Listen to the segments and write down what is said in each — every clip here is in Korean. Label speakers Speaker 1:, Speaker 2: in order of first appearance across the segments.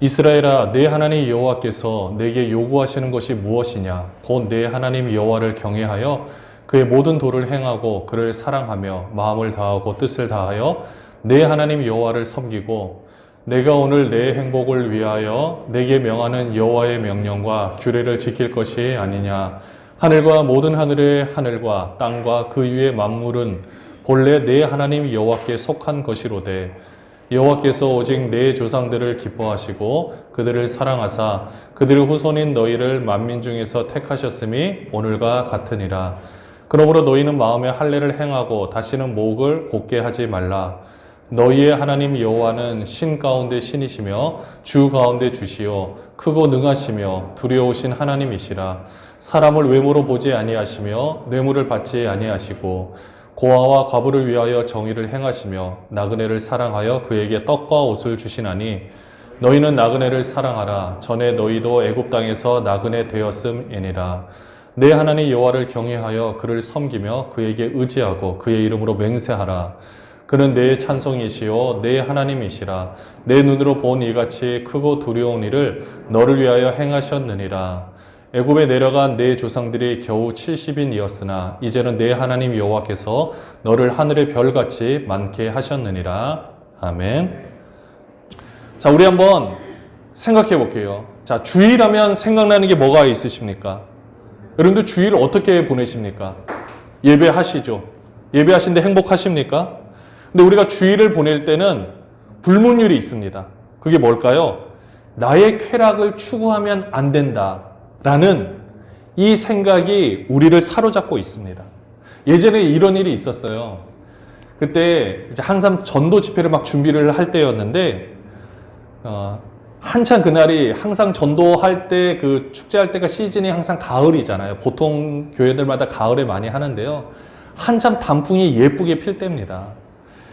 Speaker 1: 이스라엘아, 내 하나님 여호와께서 내게 요구하시는 것이 무엇이냐? 곧 내 하나님 여호와를 경외하여 그의 모든 도를 행하고 그를 사랑하며 마음을 다하고 뜻을 다하여 내 하나님 여호와를 섬기고 내가 오늘 내 행복을 위하여 내게 명하는 여호와의 명령과 규례를 지킬 것이 아니냐? 하늘과 모든 하늘의 하늘과 땅과 그 위의 만물은 본래 내 하나님 여호와께 속한 것이로되 여호와께서 오직 내 조상들을 기뻐하시고 그들을 사랑하사 그들의 후손인 너희를 만민 중에서 택하셨음이 오늘과 같으니라. 그러므로 너희는 마음에 할례를 행하고 다시는 목을 곧게 하지 말라. 너희의 하나님 여호와는 신 가운데 신이시며 주 가운데 주시요 크고 능하시며 두려우신 하나님이시라. 사람을 외모로 보지 아니하시며 뇌물을 받지 아니하시고 고아와 과부를 위하여 정의를 행하시며 나그네를 사랑하여 그에게 떡과 옷을 주시나니 너희는 나그네를 사랑하라. 전에 너희도 애굽 땅에서 나그네 되었음이니라. 내 하나님 여호와를 경외하여 그를 섬기며 그에게 의지하고 그의 이름으로 맹세하라. 그는 내 찬송이시요 내 하나님이시라. 내 눈으로 본 이같이 크고 두려운 일을 너를 위하여 행하셨느니라. 애굽에 내려간 내 조상들이 겨우 70인이었으나 이제는 내 하나님 여호와께서 너를 하늘의 별같이 많게 하셨느니라. 아멘. 자, 우리 한번 생각해 볼게요. 자, 주일하면 생각나는 게 뭐가 있으십니까? 여러분들 주일 어떻게 보내십니까? 예배하시죠. 예배하시는데 행복하십니까? 근데 우리가 주일을 보낼 때는 불문율이 있습니다. 그게 뭘까요? 나의 쾌락을 추구하면 안 된다 라는 이 생각이 우리를 사로잡고 있습니다. 예전에 이런 일이 있었어요. 그때 이제 항상 전도 집회를 막 준비를 할 때였는데 한참 그날이 항상 전도할 때 그 축제할 때가 시즌이 항상 가을이잖아요. 보통 교회들마다 가을에 많이 하는데요. 한참 단풍이 예쁘게 필 때입니다.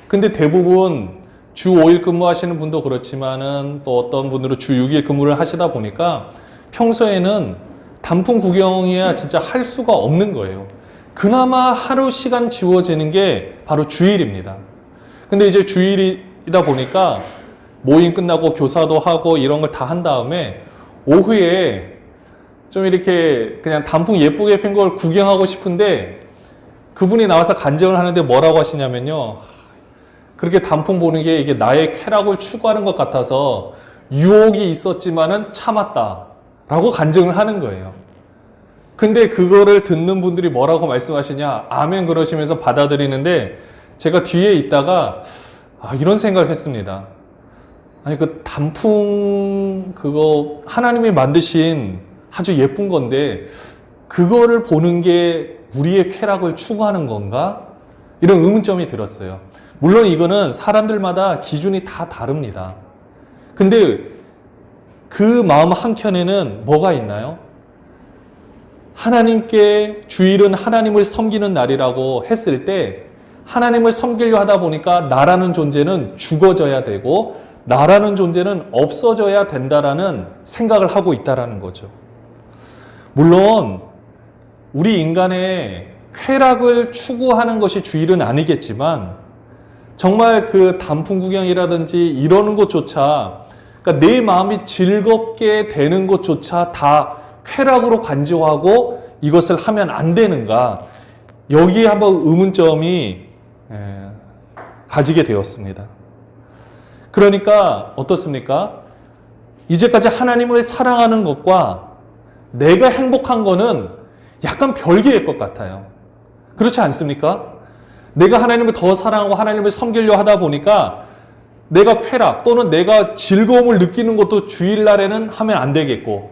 Speaker 1: 근데 대부분 주 5일 근무하시는 분도 그렇지만은 또 어떤 분들은 주 6일 근무를 하시다 보니까 평소에는 단풍 구경이야 진짜 할 수가 없는 거예요. 그나마 하루 시간 지워지는 게 바로 주일입니다. 근데 이제 주일이다 보니까 모임 끝나고 교사도 하고 이런 걸 다 한 다음에 오후에 좀 이렇게 그냥 단풍 예쁘게 핀 걸 구경하고 싶은데 그분이 나와서 간증을 하는데 뭐라고 하시냐면요. 그렇게 단풍 보는 게 이게 나의 쾌락을 추구하는 것 같아서 유혹이 있었지만은 참았다 라고 간증을 하는 거예요. 근데 그거를 듣는 분들이 뭐라고 말씀하시냐? 아멘 그러시면서 받아들이는데 제가 뒤에 있다가 이런 생각을 했습니다. 아니 그 단풍 그거 하나님이 만드신 아주 예쁜 건데 그거를 보는 게 우리의 쾌락을 추구하는 건가? 이런 의문점이 들었어요. 물론 이거는 사람들마다 기준이 다 다릅니다. 근데 그 마음 한켠에는 뭐가 있나요? 하나님께 주일은 하나님을 섬기는 날이라고 했을 때 하나님을 섬기려 하다 보니까 나라는 존재는 죽어져야 되고 나라는 존재는 없어져야 된다라는 생각을 하고 있다라는 거죠. 물론 우리 인간의 쾌락을 추구하는 것이 주일은 아니겠지만 정말 그 단풍 구경이라든지 이러는 것조차 그러니까 내 마음이 즐겁게 되는 것조차 다 쾌락으로 간주하고 이것을 하면 안 되는가 여기에 한번 의문점이 가지게 되었습니다. 그러니까 어떻습니까? 이제까지 하나님을 사랑하는 것과 내가 행복한 거는 약간 별개일 것 같아요. 그렇지 않습니까? 내가 하나님을 더 사랑하고 하나님을 섬기려 하다 보니까 내가 쾌락 또는 내가 즐거움을 느끼는 것도 주일날에는 하면 안 되겠고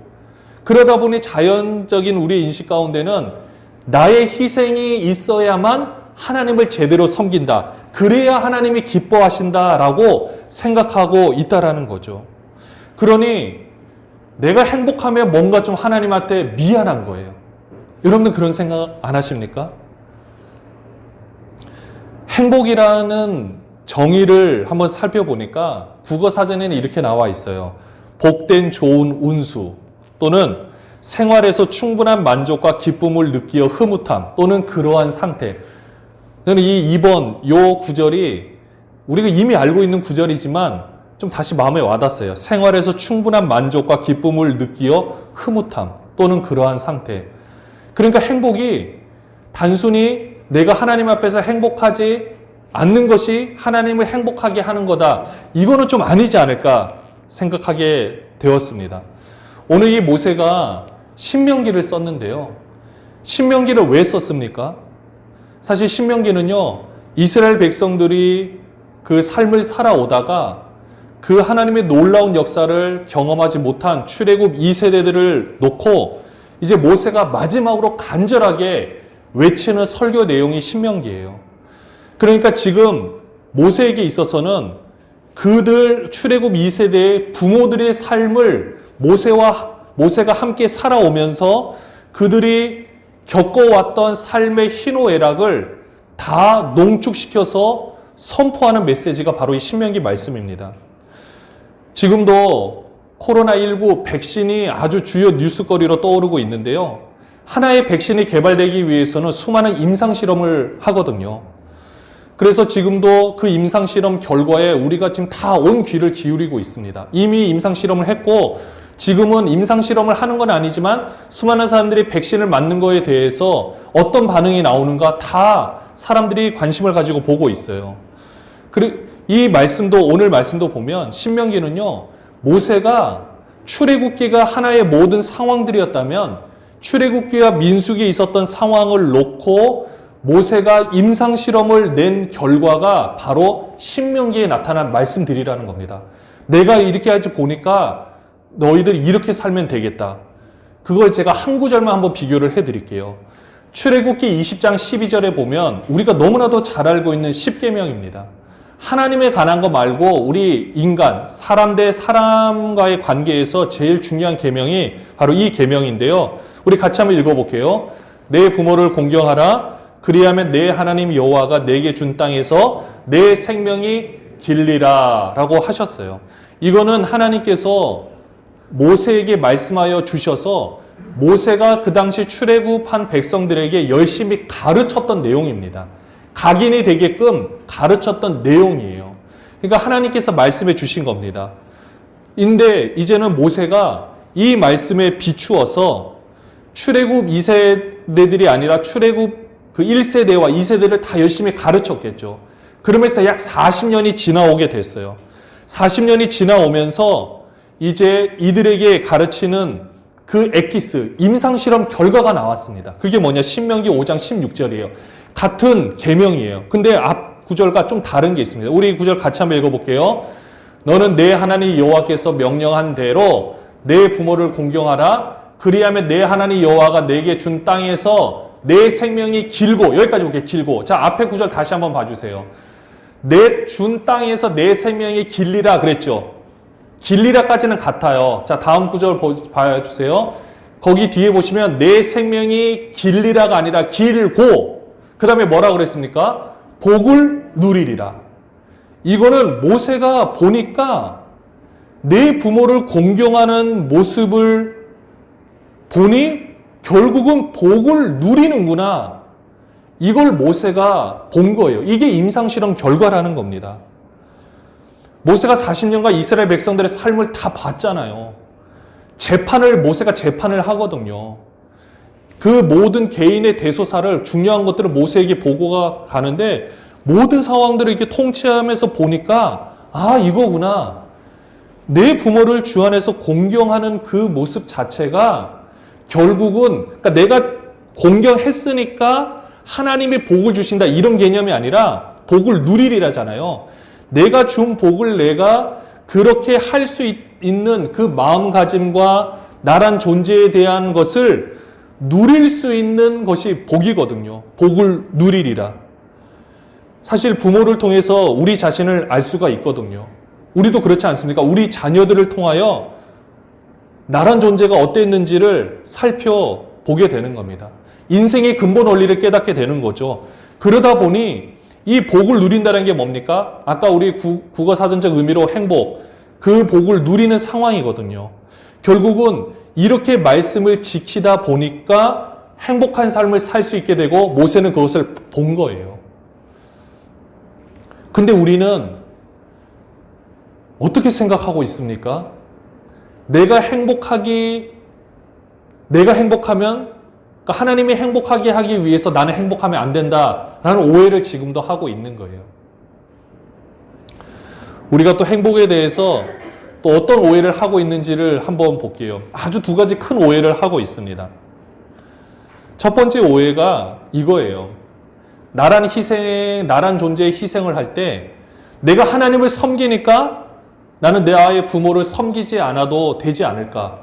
Speaker 1: 그러다 보니 자연적인 우리의 인식 가운데는 나의 희생이 있어야만 하나님을 제대로 섬긴다. 그래야 하나님이 기뻐하신다라고 생각하고 있다라는 거죠. 그러니 내가 행복하면 뭔가 좀 하나님한테 미안한 거예요. 여러분들 그런 생각 안 하십니까? 행복이라는 정의를 한번 살펴보니까 국어사전에는 이렇게 나와 있어요. 복된 좋은 운수 또는 생활에서 충분한 만족과 기쁨을 느끼어 흐뭇함 또는 그러한 상태. 저는 이 2번 요 구절이 우리가 이미 알고 있는 구절이지만 좀 다시 마음에 와닿았어요. 생활에서 충분한 만족과 기쁨을 느끼어 흐뭇함 또는 그러한 상태. 그러니까 행복이 단순히 내가 하나님 앞에서 행복하지 않는 것이 하나님을 행복하게 하는 거다. 이거는 좀 아니지 않을까 생각하게 되었습니다. 오늘 이 모세가 신명기를 썼는데요. 신명기를 왜 썼습니까? 사실 신명기는요, 이스라엘 백성들이 그 삶을 살아오다가 그 하나님의 놀라운 역사를 경험하지 못한 출애굽 2세대들을 놓고 이제 모세가 마지막으로 간절하게 외치는 설교 내용이 신명기예요. 그러니까 지금 모세에게 있어서는 그들 출애굽 2세대의 부모들의 삶을 모세가 함께 살아오면서 그들이 겪어왔던 삶의 희노애락을 다 농축시켜서 선포하는 메시지가 바로 이 신명기 말씀입니다. 지금도 코로나19 백신이 아주 주요 뉴스거리로 떠오르고 있는데요. 하나의 백신이 개발되기 위해서는 수많은 임상실험을 하거든요. 그래서 지금도 그 임상실험 결과에 우리가 지금 다 온 귀를 기울이고 있습니다. 이미 임상실험을 했고 지금은 임상실험을 하는 건 아니지만 수많은 사람들이 백신을 맞는 거에 대해서 어떤 반응이 나오는가 다 사람들이 관심을 가지고 보고 있어요. 그리고 이 말씀도 오늘 말씀도 보면 신명기는요. 모세가 출애굽기가 하나의 모든 상황들이었다면 출애굽기와 민수기에 있었던 상황을 놓고 모세가 임상실험을 낸 결과가 바로 신명기에 나타난 말씀들이라는 겁니다. 내가 이렇게 할지 보니까 너희들이 이렇게 살면 되겠다. 그걸 제가 한 구절만 한번 비교를 해드릴게요. 출애굽기 20장 12절에 보면 우리가 너무나도 잘 알고 있는 10계명입니다. 하나님에 관한 거 말고 우리 인간, 사람 대 사람과의 관계에서 제일 중요한 계명이 바로 이 계명인데요. 우리 같이 한번 읽어볼게요. 내 부모를 공경하라. 그리하면 내 하나님 여호와가 내게 준 땅에서 내 생명이 길리라 라고 하셨어요. 이거는 하나님께서 모세에게 말씀하여 주셔서 모세가 그 당시 출애굽한 백성들에게 열심히 가르쳤던 내용입니다. 각인이 되게끔 가르쳤던 내용이에요. 그러니까 하나님께서 말씀해 주신 겁니다. 근데 이제는 모세가 이 말씀에 비추어서 출애굽 2세대들이 아니라 출애굽 그 1세대와 2세대를 다 열심히 가르쳤겠죠. 그러면서 약 40년이 지나오게 됐어요. 40년이 지나오면서 이제 이들에게 가르치는 그 엑기스, 임상실험 결과가 나왔습니다. 그게 뭐냐? 신명기 5장 16절이에요. 같은 계명이에요. 근데 앞 구절과 좀 다른 게 있습니다. 우리 구절 같이 한번 읽어볼게요. 너는 내 하나님 여호와께서 명령한 대로 내 부모를 공경하라. 그리하면 내 하나님 여호와가 내게 준 땅에서 내 생명이 길고, 여기까지 볼게요. 길고. 자, 앞에 구절 다시 한번 봐주세요. 내 준 땅에서 내 생명이 길리라 그랬죠. 길리라까지는 같아요. 자, 다음 구절 봐주세요. 거기 뒤에 보시면 내 생명이 길리라가 아니라 길고, 그 다음에 뭐라 그랬습니까? 복을 누리리라. 이거는 모세가 보니까 내 부모를 공경하는 모습을 보니 결국은 복을 누리는구나. 이걸 모세가 본 거예요. 이게 임상실험 결과라는 겁니다. 모세가 40년간 이스라엘 백성들의 삶을 다 봤잖아요. 모세가 재판을 하거든요. 그 모든 개인의 대소사를, 중요한 것들을 모세에게 보고가 가는데 모든 상황들을 이렇게 통치하면서 보니까 아, 이거구나. 내 부모를 주 안에서 공경하는 그 모습 자체가 결국은, 그러니까 내가 공경했으니까 하나님이 복을 주신다 이런 개념이 아니라 복을 누리리라잖아요. 내가 준 복을 내가 그렇게 할 수 있는 그 마음가짐과 나란 존재에 대한 것을 누릴 수 있는 것이 복이거든요. 복을 누리리라. 사실 부모를 통해서 우리 자신을 알 수가 있거든요. 우리도 그렇지 않습니까? 우리 자녀들을 통하여 나란 존재가 어땠는지를 살펴보게 되는 겁니다. 인생의 근본 원리를 깨닫게 되는 거죠. 그러다 보니 이 복을 누린다는 게 뭡니까? 아까 우리 국어 사전적 의미로 행복, 그 복을 누리는 상황이거든요. 결국은 이렇게 말씀을 지키다 보니까 행복한 삶을 살 수 있게 되고 모세는 그것을 본 거예요. 근데 우리는 어떻게 생각하고 있습니까? 내가 행복하면, 그러니까 하나님이 행복하게 하기 위해서 나는 행복하면 안 된다라는 오해를 지금도 하고 있는 거예요. 우리가 또 행복에 대해서 또 어떤 오해를 하고 있는지를 한번 볼게요. 아주 두 가지 큰 오해를 하고 있습니다. 첫 번째 오해가 이거예요. 나란 존재의 희생을 할 때 내가 하나님을 섬기니까 나는 내 아이의 부모를 섬기지 않아도 되지 않을까?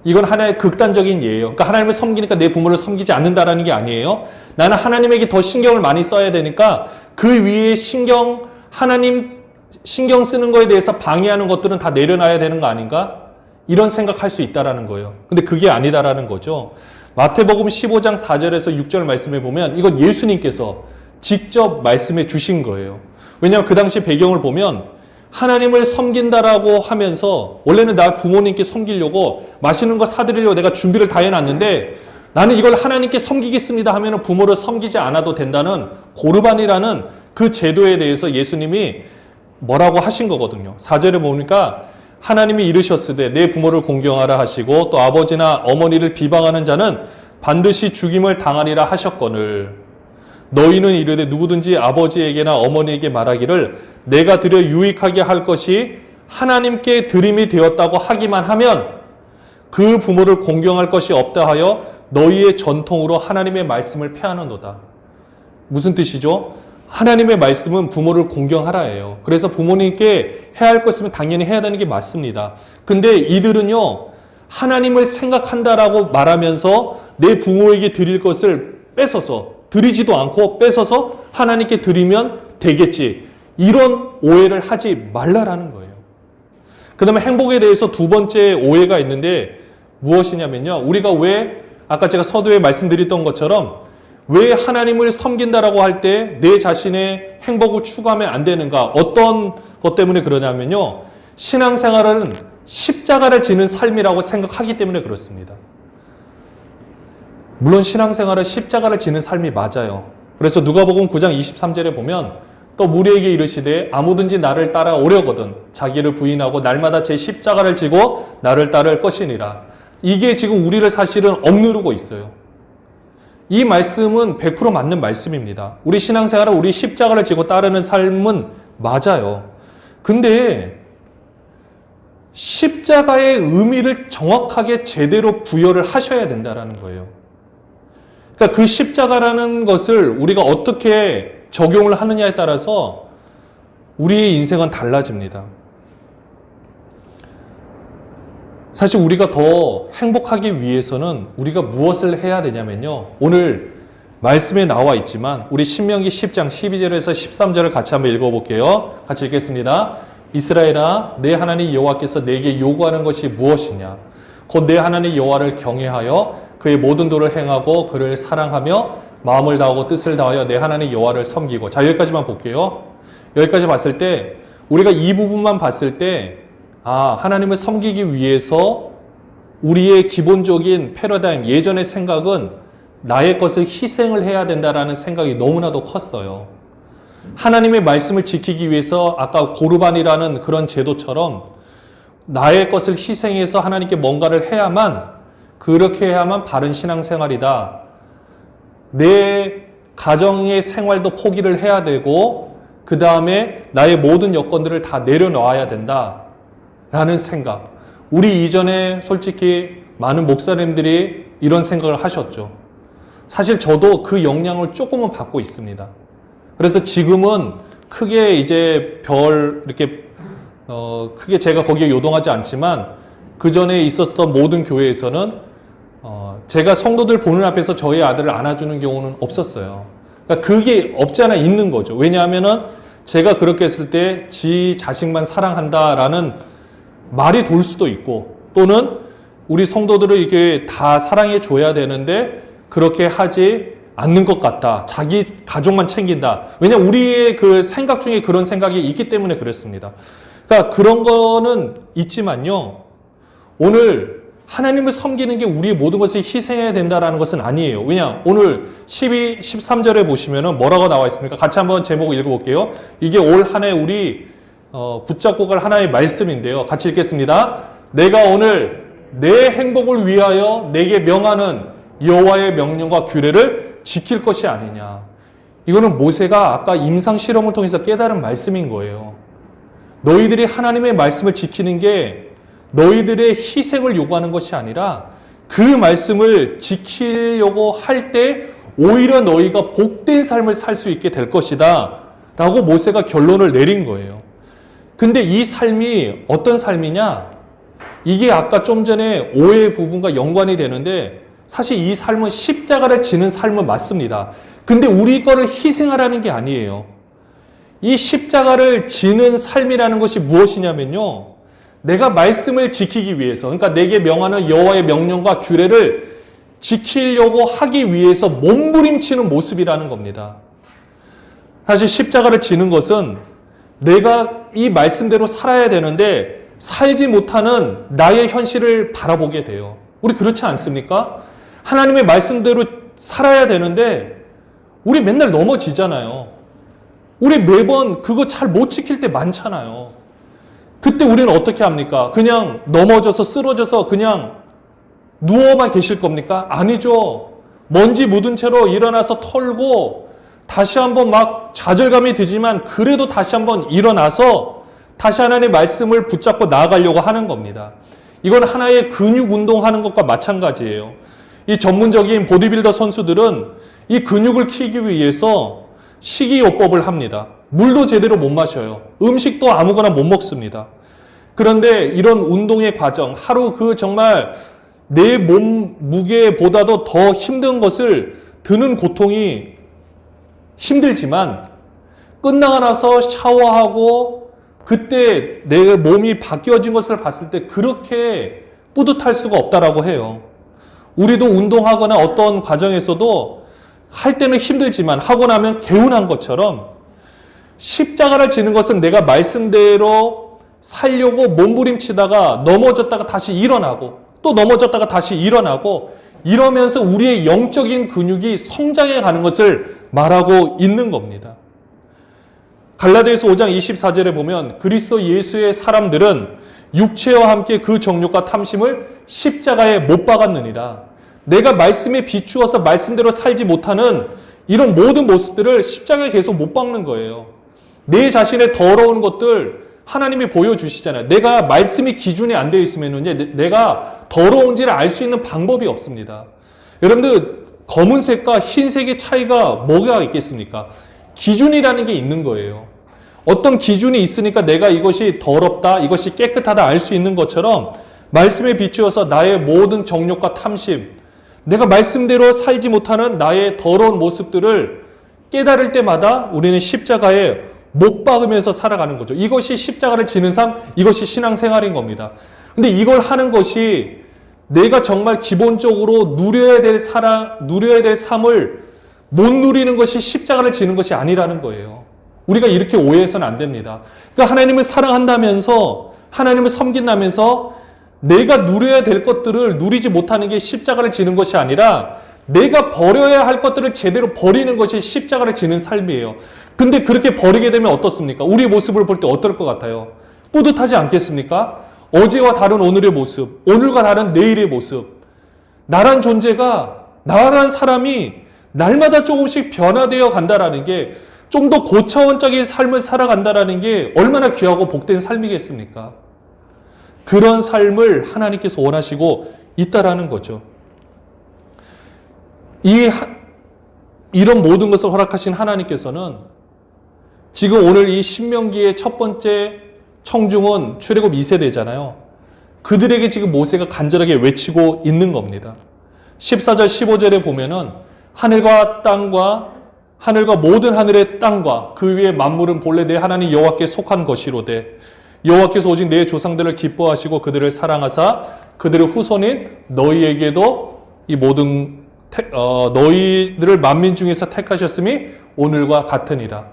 Speaker 1: 이건 하나의 극단적인 예예요. 그러니까 하나님을 섬기니까 내 부모를 섬기지 않는다라는 게 아니에요. 나는 하나님에게 더 신경을 많이 써야 되니까 그 위에 하나님 신경 쓰는 거에 대해서 방해하는 것들은 다 내려놔야 되는 거 아닌가? 이런 생각할 수 있다라는 거예요. 근데 그게 아니다라는 거죠. 마태복음 15장 4절에서 6절 말씀에 보면 이건 예수님께서 직접 말씀해 주신 거예요. 왜냐하면 그 당시 배경을 보면 하나님을 섬긴다라고 하면서 원래는 나 부모님께 섬기려고 맛있는 거 사드리려고 내가 준비를 다 해놨는데 나는 이걸 하나님께 섬기겠습니다 하면 부모를 섬기지 않아도 된다는 고르반이라는 그 제도에 대해서 예수님이 뭐라고 하신 거거든요. 4절에 보니까 하나님이 이르셨으되 내 부모를 공경하라 하시고 또 아버지나 어머니를 비방하는 자는 반드시 죽임을 당하리라 하셨거늘 너희는 이르되 누구든지 아버지에게나 어머니에게 말하기를 내가 드려 유익하게 할 것이 하나님께 드림이 되었다고 하기만 하면 그 부모를 공경할 것이 없다 하여 너희의 전통으로 하나님의 말씀을 폐하는도다. 무슨 뜻이죠? 하나님의 말씀은 부모를 공경하라예요. 그래서 부모님께 해야 할 것이면 당연히 해야 되는 게 맞습니다. 근데 이들은요, 하나님을 생각한다라고 말하면서 내 부모에게 드릴 것을 뺏어서 드리지도 않고 뺏어서 하나님께 드리면 되겠지. 이런 오해를 하지 말라라는 거예요. 그 다음에 행복에 대해서 두 번째 오해가 있는데 무엇이냐면요. 우리가 왜 아까 제가 서두에 말씀드렸던 것처럼 왜 하나님을 섬긴다라고 할 때 내 자신의 행복을 추구하면 안 되는가? 어떤 것 때문에 그러냐면요. 신앙생활은 십자가를 지는 삶이라고 생각하기 때문에 그렇습니다. 물론 신앙생활은 십자가를 지는 삶이 맞아요. 그래서 누가복음 9장 23절에 보면 또 무리에게 이르시되 아무든지 나를 따라오려거든 자기를 부인하고 날마다 제 십자가를 지고 나를 따를 것이니라. 이게 지금 우리를 사실은 억누르고 있어요. 이 말씀은 100% 맞는 말씀입니다. 우리 신앙생활은 우리 십자가를 지고 따르는 삶은 맞아요. 근데 십자가의 의미를 정확하게 제대로 부여를 하셔야 된다는 거예요. 그러니까 그 십자가라는 것을 우리가 어떻게 적용을 하느냐에 따라서 우리의 인생은 달라집니다. 사실 우리가 더 행복하기 위해서는 우리가 무엇을 해야 되냐면요. 오늘 말씀에 나와 있지만 우리 신명기 10장 12절에서 13절을 같이 한번 읽어볼게요. 같이 읽겠습니다. 이스라엘아 내 하나님 여호와께서 내게 요구하는 것이 무엇이냐? 곧 내 하나님 여호와를 경외하여 그의 모든 도를 행하고 그를 사랑하며 마음을 다하고 뜻을 다하여 내 하나님 여호와를 섬기고. 자, 여기까지만 볼게요. 여기까지 봤을 때 우리가 이 부분만 봤을 때 하나님을 섬기기 위해서 우리의 기본적인 패러다임, 예전의 생각은 나의 것을 희생을 해야 된다라는 생각이 너무나도 컸어요. 하나님의 말씀을 지키기 위해서 아까 고르반이라는 그런 제도처럼 나의 것을 희생해서 하나님께 뭔가를 그렇게 해야만 바른 신앙생활이다. 내 가정의 생활도 포기를 해야 되고 그 다음에 나의 모든 여건들을 다 내려놓아야 된다. 라는 생각. 우리 이전에 솔직히 많은 목사님들이 이런 생각을 하셨죠. 사실 저도 그 영향을 조금은 받고 있습니다. 그래서 지금은 크게 이제 크게 제가 거기에 요동하지 않지만 그 전에 있었던 모든 교회에서는 제가 성도들 보는 앞에서 저희 아들을 안아주는 경우는 없었어요. 그러니까 그게 없지 않아 있는 거죠. 왜냐하면은 제가 그렇게 했을 때 지 자식만 사랑한다라는 말이 돌 수도 있고 또는 우리 성도들을 이게 다 사랑해 줘야 되는데 그렇게 하지 않는 것 같다. 자기 가족만 챙긴다. 왜냐하면 우리의 그 생각 중에 그런 생각이 있기 때문에 그랬습니다. 그러니까 그런 거는 있지만요. 오늘 하나님을 섬기는 게 우리의 모든 것을 희생해야 된다는 것은 아니에요. 왜냐? 오늘 13절에 보시면은 뭐라고 나와 있습니까? 같이 한번 제목 읽어볼게요. 이게 올 한 해 우리 붙잡고 갈 하나의 말씀인데요. 같이 읽겠습니다. 내가 오늘 내 행복을 위하여 내게 명하는 여호와의 명령과 규례를 지킬 것이 아니냐. 이거는 모세가 아까 임상 실험을 통해서 깨달은 말씀인 거예요. 너희들이 하나님의 말씀을 지키는 게 너희들의 희생을 요구하는 것이 아니라 그 말씀을 지키려고 할 때 오히려 너희가 복된 삶을 살 수 있게 될 것이다 라고 모세가 결론을 내린 거예요. 근데 이 삶이 어떤 삶이냐? 이게 아까 좀 전에 오해의 부분과 연관이 되는데 사실 이 삶은 십자가를 지는 삶은 맞습니다. 근데 우리 거를 희생하라는 게 아니에요. 이 십자가를 지는 삶이라는 것이 무엇이냐면요. 내가 말씀을 지키기 위해서, 그러니까 내게 명하는 여호와의 명령과 규례를 지키려고 하기 위해서 몸부림치는 모습이라는 겁니다. 사실 십자가를 지는 것은 내가 이 말씀대로 살아야 되는데 살지 못하는 나의 현실을 바라보게 돼요. 우리 그렇지 않습니까? 하나님의 말씀대로 살아야 되는데 우리 맨날 넘어지잖아요. 우리 매번 그거 잘 못 지킬 때 많잖아요. 그때 우리는 어떻게 합니까? 그냥 넘어져서 쓰러져서 그냥 누워만 계실 겁니까? 아니죠. 먼지 묻은 채로 일어나서 털고 다시 한번 막 좌절감이 들지만 그래도 다시 한번 일어나서 다시 하나님의 말씀을 붙잡고 나아가려고 하는 겁니다. 이건 하나의 근육 운동하는 것과 마찬가지예요. 이 전문적인 보디빌더 선수들은 이 근육을 키우기 위해서 식이요법을 합니다. 물도 제대로 못 마셔요. 음식도 아무거나 못 먹습니다. 그런데 이런 운동의 과정, 하루 그 정말 내 몸 무게보다도 더 힘든 것을 드는 고통이 힘들지만 끝나고 나서 샤워하고 그때 내 몸이 바뀌어진 것을 봤을 때 그렇게 뿌듯할 수가 없다라고 해요. 우리도 운동하거나 어떤 과정에서도 할 때는 힘들지만 하고 나면 개운한 것처럼 십자가를 지는 것은 내가 말씀대로 살려고 몸부림치다가 넘어졌다가 다시 일어나고 또 넘어졌다가 다시 일어나고 이러면서 우리의 영적인 근육이 성장해 가는 것을 말하고 있는 겁니다. 갈라디아서 5장 24절에 보면 그리스도 예수의 사람들은 육체와 함께 그 정욕과 탐심을 십자가에 못 박았느니라. 내가 말씀에 비추어서 말씀대로 살지 못하는 이런 모든 모습들을 십자가에 계속 못 박는 거예요. 내 자신의 더러운 것들 하나님이 보여주시잖아요. 내가 말씀이 기준이 안 되어 있으면 내가 더러운지를 알 수 있는 방법이 없습니다. 여러분들 검은색과 흰색의 차이가 뭐가 있겠습니까? 기준이라는 게 있는 거예요. 어떤 기준이 있으니까 내가 이것이 더럽다, 이것이 깨끗하다 알 수 있는 것처럼 말씀에 비추어서 나의 모든 정욕과 탐심, 내가 말씀대로 살지 못하는 나의 더러운 모습들을 깨달을 때마다 우리는 십자가에 못 박으면서 살아가는 거죠. 이것이 십자가를 지는 삶, 이것이 신앙생활인 겁니다. 근데 이걸 하는 것이 내가 정말 기본적으로 누려야 될 삶을 못 누리는 것이 십자가를 지는 것이 아니라는 거예요. 우리가 이렇게 오해해서는 안 됩니다. 그러니까 하나님을 사랑한다면서 하나님을 섬긴다면서 내가 누려야 될 것들을 누리지 못하는 게 십자가를 지는 것이 아니라 내가 버려야 할 것들을 제대로 버리는 것이 십자가를 지는 삶이에요. 근데 그렇게 버리게 되면 어떻습니까? 우리의 모습을 볼 때 어떨 것 같아요? 뿌듯하지 않겠습니까? 어제와 다른 오늘의 모습, 오늘과 다른 내일의 모습. 나란 존재가, 나란 사람이 날마다 조금씩 변화되어 간다라는 게 좀 더 고차원적인 삶을 살아간다라는 게 얼마나 귀하고 복된 삶이겠습니까? 그런 삶을 하나님께서 원하시고 있다라는 거죠. 이런 모든 것을 허락하신 하나님께서는 지금 오늘 이 신명기의 첫 번째 청중은 출애굽 2세대잖아요. 그들에게 지금 모세가 간절하게 외치고 있는 겁니다. 14절 15절에 보면은 하늘과 모든 하늘의 땅과 그 위에 만물은 본래 내 하나님 여호와께 속한 것이로되 여호와께서 오직 내 조상들을 기뻐하시고 그들을 사랑하사 그들의 후손인 너희에게도 이 모든 너희들을 만민 중에서 택하셨음이 오늘과 같으니라.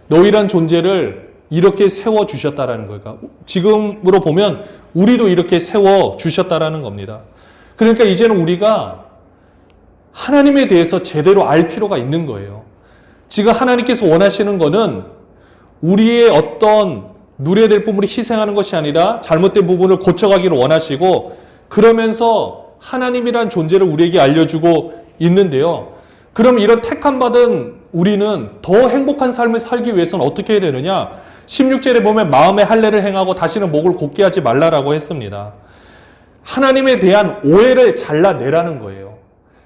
Speaker 1: 너희란 존재를 이렇게 세워주셨다라는 거예요. 지금으로 보면 우리도 이렇게 세워주셨다라는 겁니다. 그러니까 이제는 우리가 하나님에 대해서 제대로 알 필요가 있는 거예요. 지금 하나님께서 원하시는 거는 우리의 어떤 누려야 될 부분을 희생하는 것이 아니라 잘못된 부분을 고쳐가기를 원하시고, 그러면서 하나님이란 존재를 우리에게 알려주고 있는데요. 그럼 이런 택함받은 우리는 더 행복한 삶을 살기 위해서는 어떻게 해야 되느냐? 16절에 보면 마음의 할례를 행하고 다시는 목을 곧게 하지 말라라고 했습니다. 하나님에 대한 오해를 잘라내라는 거예요.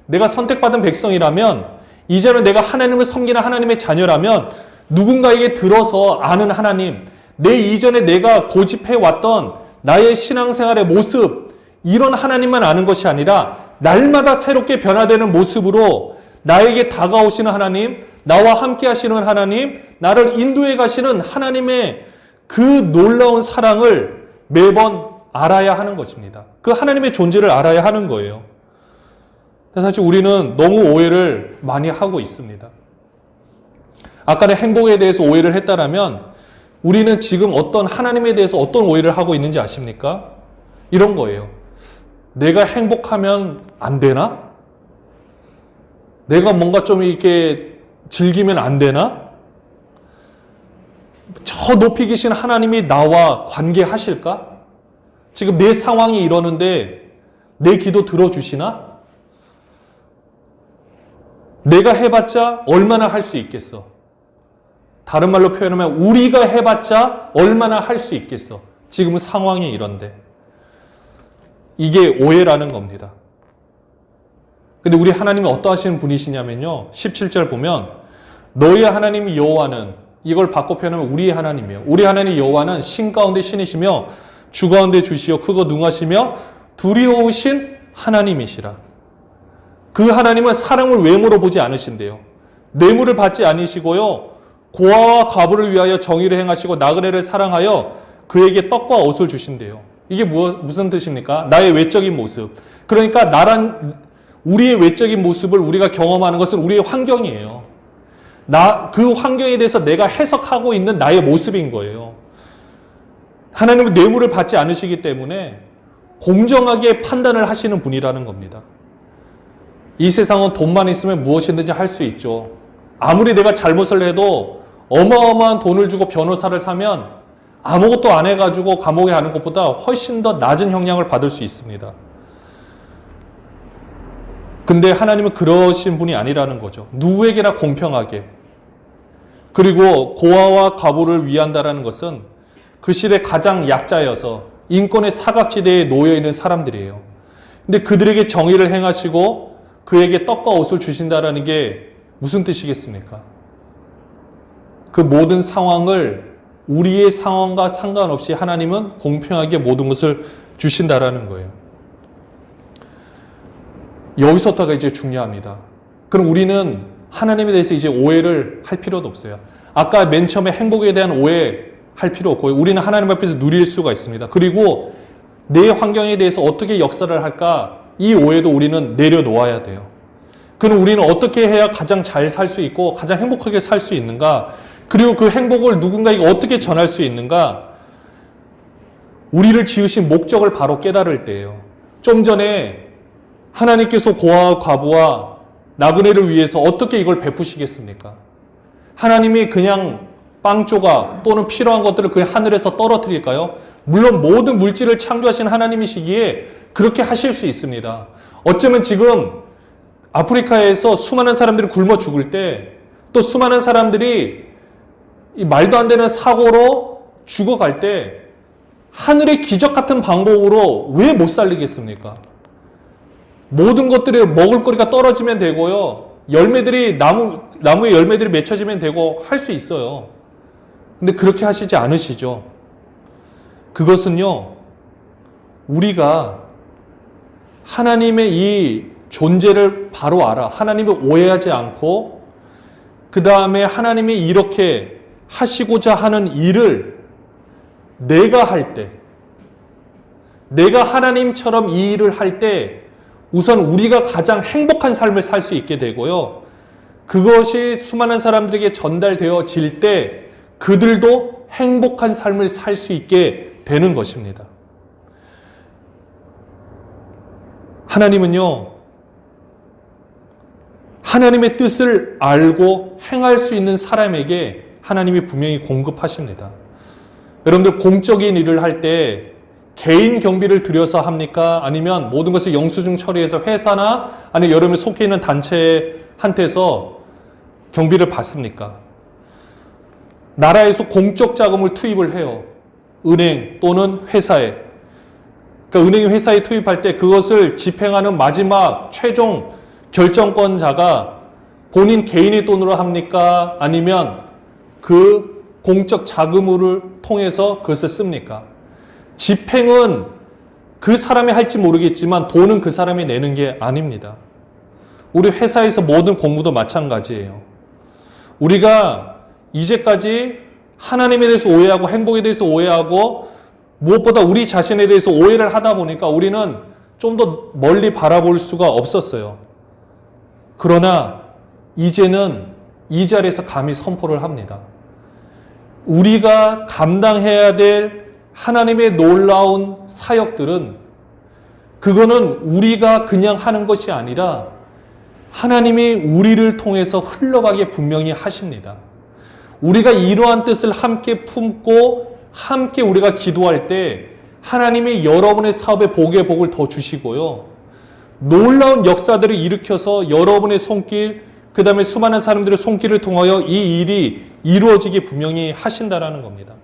Speaker 1: 내가 선택받은 백성이라면, 이제는 내가 하나님을 섬기는 하나님의 자녀라면 누군가에게 들어서 아는 하나님, 내 이전에 내가 고집해왔던 나의 신앙생활의 모습, 이런 하나님만 아는 것이 아니라 날마다 새롭게 변화되는 모습으로 나에게 다가오시는 하나님, 나와 함께 하시는 하나님, 나를 인도해 가시는 하나님의 그 놀라운 사랑을 매번 알아야 하는 것입니다. 그 하나님의 존재를 알아야 하는 거예요. 사실 우리는 너무 오해를 많이 하고 있습니다. 아까는 행복에 대해서 오해를 했다라면 우리는 지금 어떤 하나님에 대해서 어떤 오해를 하고 있는지 아십니까? 이런 거예요. 내가 행복하면 안 되나? 내가 뭔가 좀 이렇게 즐기면 안 되나? 저 높이 계신 하나님이 나와 관계하실까? 지금 내 상황이 이러는데 내 기도 들어주시나? 내가 해봤자 얼마나 할 수 있겠어? 다른 말로 표현하면 우리가 해봤자 얼마나 할 수 있겠어? 지금 상황이 이런데. 이게 오해라는 겁니다. 근데 우리 하나님이 어떠하시는 분이시냐면요. 17절 보면 너희 하나님 여호와는, 이걸 바꿔 표현하면 우리의 하나님이에요. 우리 하나님 여호와는 신 가운데 신이시며 주 가운데 주시요 크고 능하시며 두려우신 하나님이시라. 그 하나님은 사람을 외모로 보지 않으신대요. 뇌물을 받지 않으시고요. 고아와 과부를 위하여 정의를 행하시고 나그네를 사랑하여 그에게 떡과 옷을 주신대요. 이게 무슨 뜻입니까? 나의 외적인 모습. 그러니까 우리의 외적인 모습을 우리가 경험하는 것은 우리의 환경이에요. 그 환경에 대해서 내가 해석하고 있는 나의 모습인 거예요. 하나님은 뇌물을 받지 않으시기 때문에 공정하게 판단을 하시는 분이라는 겁니다. 이 세상은 돈만 있으면 무엇이든지 할 수 있죠. 아무리 내가 잘못을 해도 어마어마한 돈을 주고 변호사를 사면 아무것도 안 해가지고 감옥에 가는 것보다 훨씬 더 낮은 형량을 받을 수 있습니다. 근데 하나님은 그러신 분이 아니라는 거죠. 누구에게나 공평하게. 그리고 고아와 과부를 위한다라는 것은 그 시대 가장 약자여서 인권의 사각지대에 놓여있는 사람들이에요. 근데 그들에게 정의를 행하시고 그에게 떡과 옷을 주신다라는 게 무슨 뜻이겠습니까? 그 모든 상황을 우리의 상황과 상관없이 하나님은 공평하게 모든 것을 주신다라는 거예요. 여기서부터가 이제 중요합니다. 그럼 우리는 하나님에 대해서 이제 오해를 할 필요도 없어요. 아까 맨 처음에 행복에 대한 오해 할 필요 없고요. 우리는 하나님 앞에서 누릴 수가 있습니다. 그리고 내 환경에 대해서 어떻게 역사를 할까? 이 오해도 우리는 내려놓아야 돼요. 그럼 우리는 어떻게 해야 가장 잘 살 수 있고 가장 행복하게 살 수 있는가? 그리고 그 행복을 누군가에게 어떻게 전할 수 있는가? 우리를 지으신 목적을 바로 깨달을 때예요. 좀 전에 하나님께서 고아와 과부와 나그네를 위해서 어떻게 이걸 베푸시겠습니까? 하나님이 그냥 빵 조각 또는 필요한 것들을 그 하늘에서 떨어뜨릴까요? 물론 모든 물질을 창조하신 하나님이시기에 그렇게 하실 수 있습니다. 어쩌면 지금 아프리카에서 수많은 사람들이 굶어 죽을 때, 또 수많은 사람들이 이 말도 안 되는 사고로 죽어갈 때 하늘의 기적 같은 방법으로 왜 못 살리겠습니까? 모든 것들이 먹을 거리가 떨어지면 되고요. 열매들이 나무의 열매들이 맺혀지면 되고 할 수 있어요. 근데 그렇게 하시지 않으시죠. 그것은요, 우리가 하나님의 이 존재를 바로 알아. 하나님을 오해하지 않고, 그 다음에 하나님이 이렇게 하시고자 하는 일을 내가 할 때, 내가 하나님처럼 이 일을 할 때, 우선 우리가 가장 행복한 삶을 살 수 있게 되고요. 그것이 수많은 사람들에게 전달되어질 때 그들도 행복한 삶을 살 수 있게 되는 것입니다. 하나님은요, 하나님의 뜻을 알고 행할 수 있는 사람에게 하나님이 분명히 공급하십니다. 여러분들 공적인 일을 할 때 개인 경비를 들여서 합니까? 아니면 모든 것을 영수증 처리해서 회사나 아니면 여러분이 속해 있는 단체한테서 경비를 받습니까? 나라에서 공적 자금을 투입을 해요. 은행 또는 회사에. 그러니까 은행이 회사에 투입할 때 그것을 집행하는 마지막 최종 결정권자가 본인 개인의 돈으로 합니까? 아니면 그 공적 자금을 통해서 그것을 씁니까? 집행은 그 사람이 할지 모르겠지만 돈은 그 사람이 내는 게 아닙니다. 우리 회사에서 모든 공부도 마찬가지예요. 우리가 이제까지 하나님에 대해서 오해하고 행복에 대해서 오해하고 무엇보다 우리 자신에 대해서 오해를 하다 보니까 우리는 좀 더 멀리 바라볼 수가 없었어요. 그러나 이제는 이 자리에서 감히 선포를 합니다. 우리가 감당해야 될 하나님의 놀라운 사역들은 그거는 우리가 그냥 하는 것이 아니라 하나님이 우리를 통해서 흘러가게 분명히 하십니다. 우리가 이러한 뜻을 함께 품고 함께 우리가 기도할 때 하나님이 여러분의 사업에 복의 복을 더 주시고요. 놀라운 역사들을 일으켜서 여러분의 손길, 그 다음에 수많은 사람들의 손길을 통하여 이 일이 이루어지게 분명히 하신다라는 겁니다.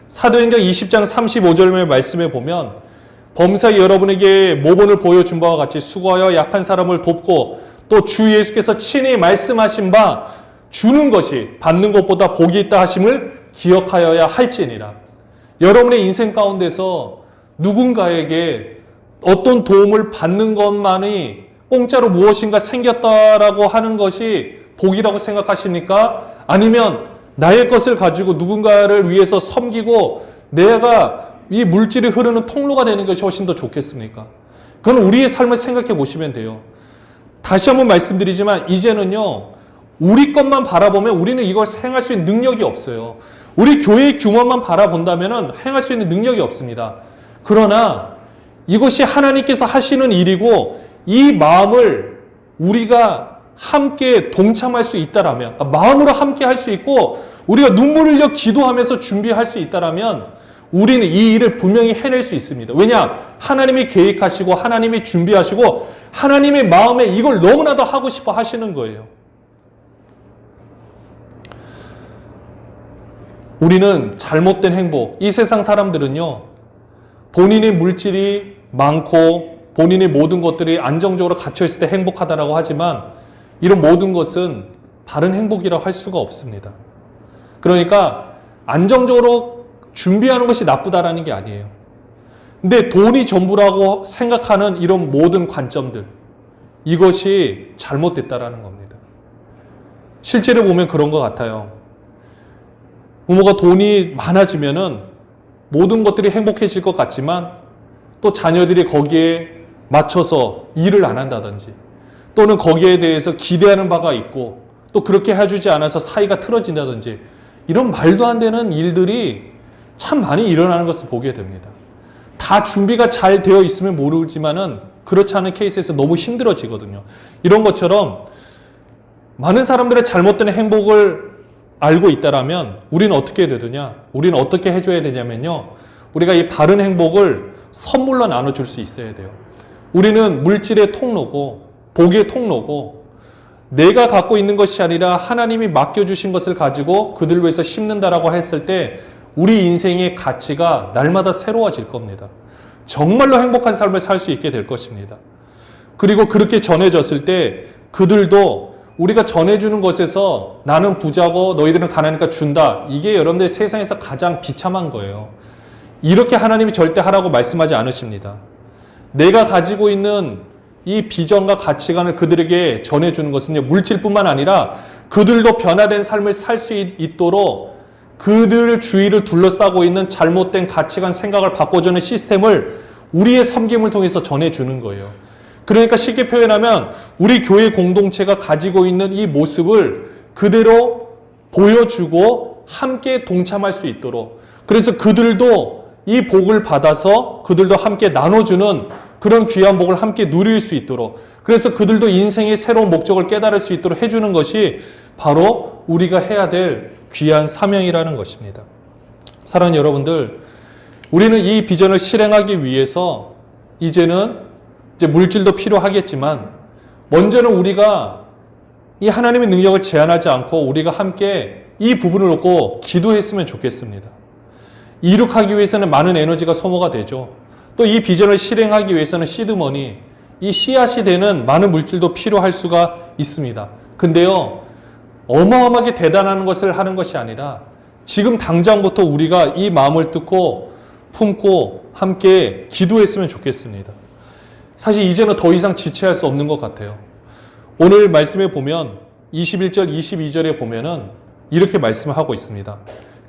Speaker 1: 사도행전 20장 35절의 말씀에 보면 범사 여러분에게 모본을 보여준 바와 같이 수고하여 약한 사람을 돕고 또 주 예수께서 친히 말씀하신 바 주는 것이 받는 것보다 복이 있다 하심을 기억하여야 할지니라. 여러분의 인생 가운데서 누군가에게 어떤 도움을 받는 것만이 공짜로 무엇인가 생겼다라고 하는 것이 복이라고 생각하십니까? 아니면 나의 것을 가지고 누군가를 위해서 섬기고 내가 이 물질이 흐르는 통로가 되는 것이 훨씬 더 좋겠습니까? 그건 우리의 삶을 생각해 보시면 돼요. 다시 한번 말씀드리지만 이제는요, 우리 것만 바라보면 우리는 이걸 행할 수 있는 능력이 없어요. 우리 교회의 규모만 바라본다면 행할 수 있는 능력이 없습니다. 그러나 이것이 하나님께서 하시는 일이고 이 마음을 우리가 함께 동참할 수 있다라면, 그러니까 마음으로 함께 할 수 있고 우리가 눈물을 흘려 기도하면서 준비할 수 있다라면 우리는 이 일을 분명히 해낼 수 있습니다. 왜냐? 하나님이 계획하시고 하나님이 준비하시고 하나님의 마음에 이걸 너무나도 하고 싶어 하시는 거예요. 우리는 잘못된 행복, 이 세상 사람들은요, 본인의 물질이 많고 본인의 모든 것들이 안정적으로 갇혀있을 때 행복하다라고 하지만 이런 모든 것은 바른 행복이라고 할 수가 없습니다. 그러니까 안정적으로 준비하는 것이 나쁘다라는 게 아니에요. 근데 돈이 전부라고 생각하는 이런 모든 관점들, 이것이 잘못됐다라는 겁니다. 실제로 보면 그런 것 같아요. 부모가 돈이 많아지면은 모든 것들이 행복해질 것 같지만 또 자녀들이 거기에 맞춰서 일을 안 한다든지 또는 거기에 대해서 기대하는 바가 있고 또 그렇게 해주지 않아서 사이가 틀어진다든지 이런 말도 안 되는 일들이 참 많이 일어나는 것을 보게 됩니다. 다 준비가 잘 되어 있으면 모르지만은 그렇지 않은 케이스에서 너무 힘들어지거든요. 이런 것처럼 많은 사람들의 잘못된 행복을 알고 있다라면 우리는 어떻게 해야 되느냐? 우리는 어떻게 해줘야 되냐면요. 우리가 이 바른 행복을 선물로 나눠줄 수 있어야 돼요. 우리는 물질의 통로고 복의 통로고 내가 갖고 있는 것이 아니라 하나님이 맡겨주신 것을 가지고 그들을 위해서 심는다라고 했을 때 우리 인생의 가치가 날마다 새로워질 겁니다. 정말로 행복한 삶을 살 수 있게 될 것입니다. 그리고 그렇게 전해졌을 때 그들도 우리가 전해주는 것에서 나는 부자고 너희들은 가난하니까 준다. 이게 여러분들 세상에서 가장 비참한 거예요. 이렇게 하나님이 절대 하라고 말씀하지 않으십니다. 내가 가지고 있는 이 비전과 가치관을 그들에게 전해주는 것은 물질뿐만 아니라 그들도 변화된 삶을 살 수 있도록 그들 주위를 둘러싸고 있는 잘못된 가치관, 생각을 바꿔주는 시스템을 우리의 섬김을 통해서 전해주는 거예요. 그러니까 쉽게 표현하면 우리 교회 공동체가 가지고 있는 이 모습을 그대로 보여주고 함께 동참할 수 있도록, 그래서 그들도 이 복을 받아서 그들도 함께 나눠주는 그런 귀한 복을 함께 누릴 수 있도록, 그래서 그들도 인생의 새로운 목적을 깨달을 수 있도록 해주는 것이 바로 우리가 해야 될 귀한 사명이라는 것입니다. 사랑하는 여러분들, 우리는 이 비전을 실행하기 위해서 이제는 이제 물질도 필요하겠지만 먼저는 우리가 이 하나님의 능력을 제한하지 않고 우리가 함께 이 부분을 놓고 기도했으면 좋겠습니다. 이룩하기 위해서는 많은 에너지가 소모가 되죠. 또 이 비전을 실행하기 위해서는 시드머니, 이 씨앗이 되는 많은 물질도 필요할 수가 있습니다. 근데요, 어마어마하게 대단한 것을 하는 것이 아니라 지금 당장부터 우리가 이 마음을 듣고 품고 함께 기도했으면 좋겠습니다. 사실 이제는 더 이상 지체할 수 없는 것 같아요. 오늘 말씀에 보면 21절, 22절에 보면은 이렇게 말씀을 하고 있습니다.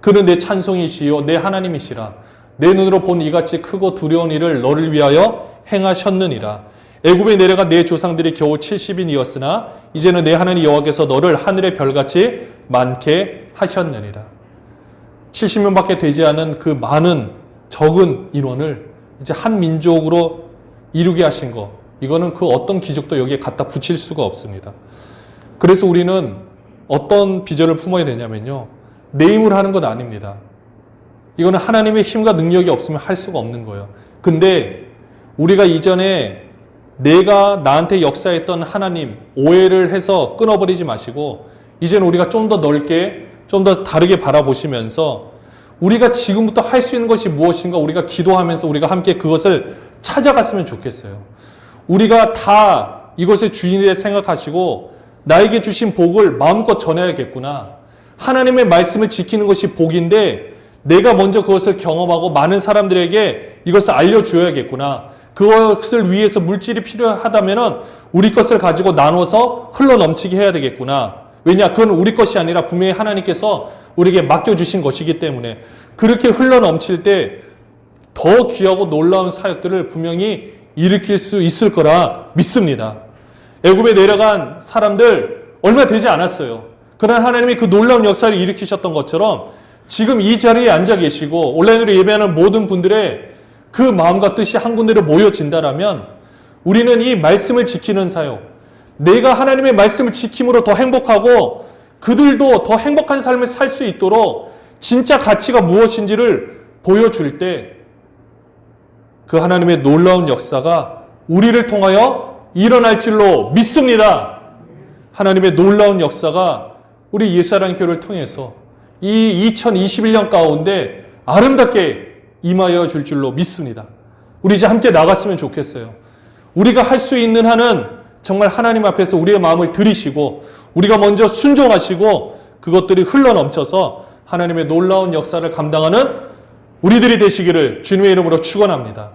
Speaker 1: 그는 내 찬송이시요 내 하나님이시라. 내 눈으로 본 이같이 크고 두려운 일을 너를 위하여 행하셨느니라. 애굽에 내려가 내 조상들이 겨우 70인이었으나 이제는 내 하나님 여호와께서 너를 하늘의 별같이 많게 하셨느니라. 70명밖에 되지 않은 그 많은 적은 인원을 이제 한 민족으로 이루게 하신 것, 이거는 그 어떤 기적도 여기에 갖다 붙일 수가 없습니다. 그래서 우리는 어떤 비전을 품어야 되냐면요, 내 힘으로 하는 건 아닙니다. 이거는 하나님의 힘과 능력이 없으면 할 수가 없는 거예요. 근데 우리가 이전에 내가 나한테 역사했던 하나님 오해를 해서 끊어버리지 마시고 이제는 우리가 좀 더 넓게, 좀 더 다르게 바라보시면서 우리가 지금부터 할 수 있는 것이 무엇인가 우리가 기도하면서 우리가 함께 그것을 찾아갔으면 좋겠어요. 우리가 다 이것의 주인이라 생각하시고 나에게 주신 복을 마음껏 전해야겠구나. 하나님의 말씀을 지키는 것이 복인데 내가 먼저 그것을 경험하고 많은 사람들에게 이것을 알려줘야겠구나. 그것을 위해서 물질이 필요하다면 우리 것을 가지고 나눠서 흘러넘치게 해야 되겠구나. 왜냐? 그건 우리 것이 아니라 분명히 하나님께서 우리에게 맡겨주신 것이기 때문에 그렇게 흘러넘칠 때 더 귀하고 놀라운 사역들을 분명히 일으킬 수 있을 거라 믿습니다. 애굽에 내려간 사람들 얼마 되지 않았어요. 그러나 하나님이 그 놀라운 역사를 일으키셨던 것처럼 지금 이 자리에 앉아 계시고 온라인으로 예배하는 모든 분들의 그 마음과 뜻이 한 군데로 모여진다라면 우리는 이 말씀을 지키는 사역, 내가 하나님의 말씀을 지킴으로 더 행복하고 그들도 더 행복한 삶을 살 수 있도록 진짜 가치가 무엇인지를 보여줄 때 그 하나님의 놀라운 역사가 우리를 통하여 일어날 줄로 믿습니다. 하나님의 놀라운 역사가 우리 옛사랑 교회를 통해서 이 2021년 가운데 아름답게 임하여 줄 줄로 믿습니다. 우리 이제 함께 나갔으면 좋겠어요. 우리가 할 수 있는 한은 정말 하나님 앞에서 우리의 마음을 들이시고 우리가 먼저 순종하시고 그것들이 흘러넘쳐서 하나님의 놀라운 역사를 감당하는 우리들이 되시기를 주님의 이름으로 축원합니다.